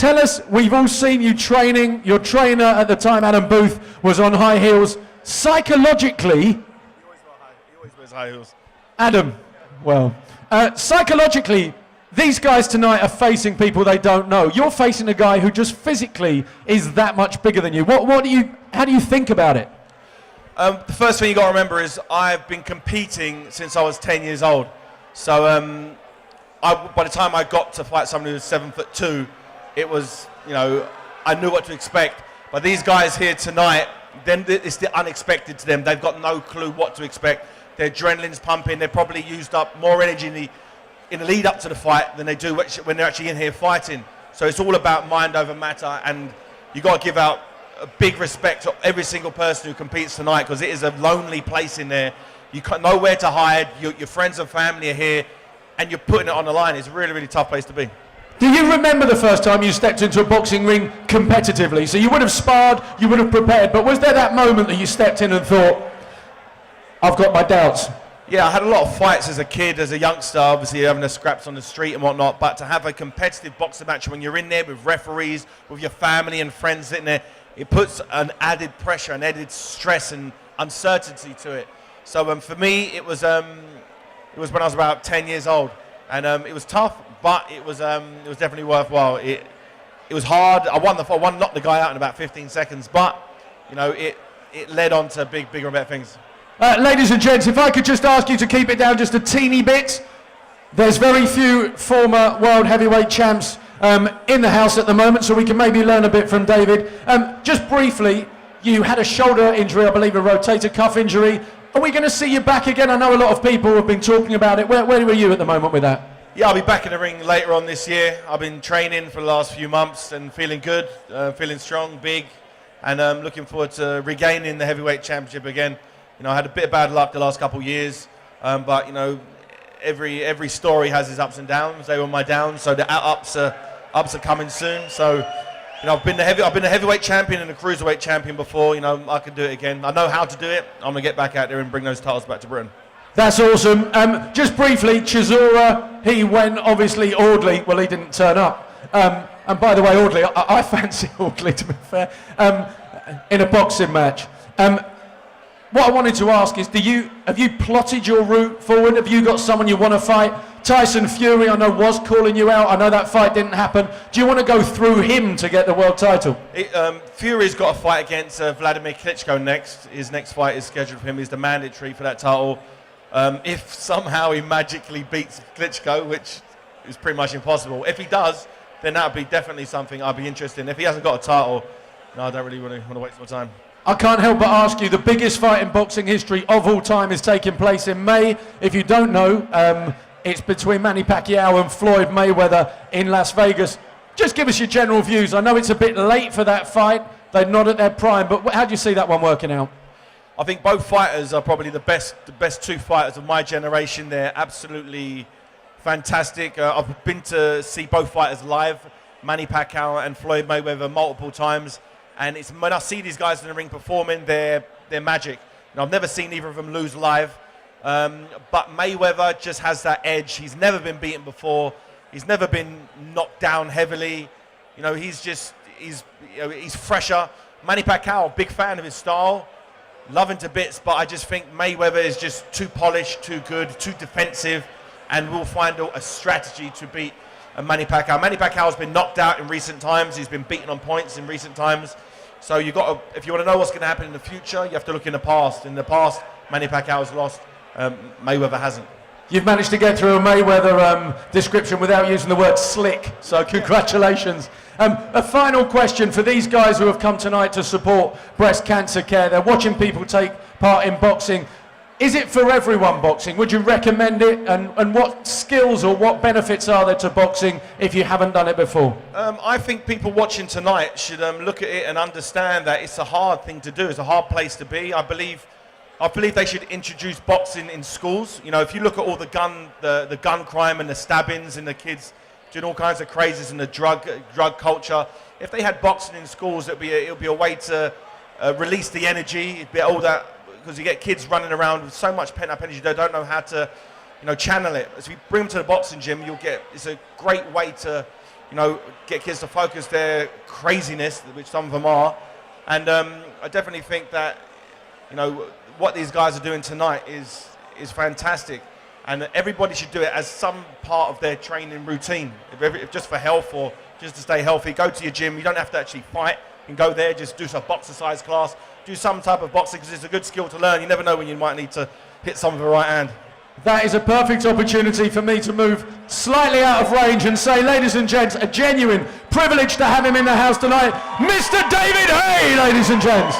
tell us, we've all seen you training. Your trainer at the time, Adam Booth, was on high heels. Psychologically... He always wears high heels. Adam, well, psychologically, these guys tonight are facing people they don't know. You're facing a guy who just physically is that much bigger than you. How do you think about it? The first thing you got to remember is I've been competing since I was 10 years old. So by the time I got to fight someone who was 7'2", it was, I knew what to expect. But these guys here tonight, then it's the unexpected to them. They've got no clue what to expect. Their adrenaline's pumping. They've probably used up more energy in the lead up to the fight than they do when they're actually in here fighting. So it's all about mind over matter, and you got to give out a big respect to every single person who competes tonight, because it is a lonely place in there. You got nowhere to hide. Your friends and family are here, and you're putting it on the line. It's a really, really tough place to be. Do you remember the first time you stepped into a boxing ring competitively? So you would have sparred, you would have prepared, but was there that moment that you stepped in and thought, I've got my doubts? Yeah, I had a lot of fights as a kid, as a youngster, obviously having the scraps on the street and whatnot, but to have a competitive boxing match when you're in there with referees, with your family and friends sitting there, it puts an added pressure, an added stress and uncertainty to it. So for me, it was when I was about 10 years old, and it was tough, but it was definitely worthwhile. It was hard. I knocked the guy out in about 15 seconds, but it led on to bigger and better things. Ladies and gents, if I could just ask you to keep it down just a teeny bit. There's very few former world heavyweight champs in the house at the moment, so we can maybe learn a bit from David. Just briefly, you had a shoulder injury, I believe a rotator cuff injury. Are we going to see you back again? I know a lot of people have been talking about it. Where were you at the moment with that? Yeah, I'll be back in the ring later on this year. I've been training for the last few months and feeling good, feeling strong, big, and looking forward to regaining the heavyweight championship again. I had a bit of bad luck the last couple of years, but every story has its ups and downs. They were my downs, so the ups are coming soon. So, I've been a heavyweight champion and a cruiserweight champion before. I can do it again. I know how to do it. I'm gonna get back out there and bring those titles back to Britain. That's awesome. Just briefly, Chisora, he went obviously Audley. Well, he didn't turn up. And by the way, Audley, I fancy Audley, to be fair, in a boxing match. What I wanted to ask is, have you plotted your route forward? Have you got someone you want to fight? Tyson Fury, I know, was calling you out. I know that fight didn't happen. Do you want to go through him to get the world title? Fury's got a fight against Vladimir Klitschko next. His next fight is scheduled for him. He's the mandatory for that title. If somehow he magically beats Klitschko, which is pretty much impossible, if he does, then that would be definitely something I'd be interested in. If he hasn't got a title, no, I don't really want to waste my time. I can't help but ask you, the biggest fight in boxing history of all time is taking place in May. If you don't know, it's between Manny Pacquiao and Floyd Mayweather in Las Vegas. Just give us your general views. I know it's a bit late for that fight. They're not at their prime, but how do you see that one working out? I think both fighters are probably the best two fighters of my generation. They're absolutely fantastic. I've been to see both fighters live, Manny Pacquiao and Floyd Mayweather, multiple times. And it's when I see these guys in the ring performing, they're magic. I've never seen either of them lose live. But Mayweather just has that edge. He's never been beaten before. He's never been knocked down heavily. He's fresher. Manny Pacquiao, big fan of his style, love him to bits. But I just think Mayweather is just too polished, too good, too defensive, and will find a strategy to beat Manny Pacquiao. Manny Pacquiao's been knocked out in recent times. He's been beaten on points in recent times. So if you want to know what's going to happen in the future, you have to look in the past. In the past, Manny Pacquiao's lost. Mayweather hasn't. You've managed to get through a Mayweather description without using the word slick, so congratulations. A final question for these guys who have come tonight to support breast cancer care. They're watching people take part in boxing. Is it for everyone, boxing? Would you recommend it? And what skills or what benefits are there to boxing if you haven't done it before? I think people watching tonight should look at it and understand that it's a hard thing to do. It's a hard place to be. I believe they should introduce boxing in schools. If you look at all the gun crime and the stabbings and the kids doing all kinds of crazes and the drug culture, if they had boxing in schools, it'll be a way to release the energy. It'd be all that. Because you get kids running around with so much pent-up energy, they don't know how to, channel it. So if you bring them to the boxing gym, it's a great way to you know, get kids to focus their craziness, which some of them are. And I definitely think that, you know, what these guys are doing tonight is fantastic. And everybody should do it as some part of their training routine. If just for health or just to stay healthy, go to your gym. You don't have to actually fight. You can go there, just do some boxercise class, do some type of boxing, because it's a good skill to learn. You never know when you might need to hit someone with a right hand. That is a perfect opportunity for me to move slightly out of range and say, ladies and gents, a genuine privilege to have him in the house tonight, Mr. David Haye, ladies and gents.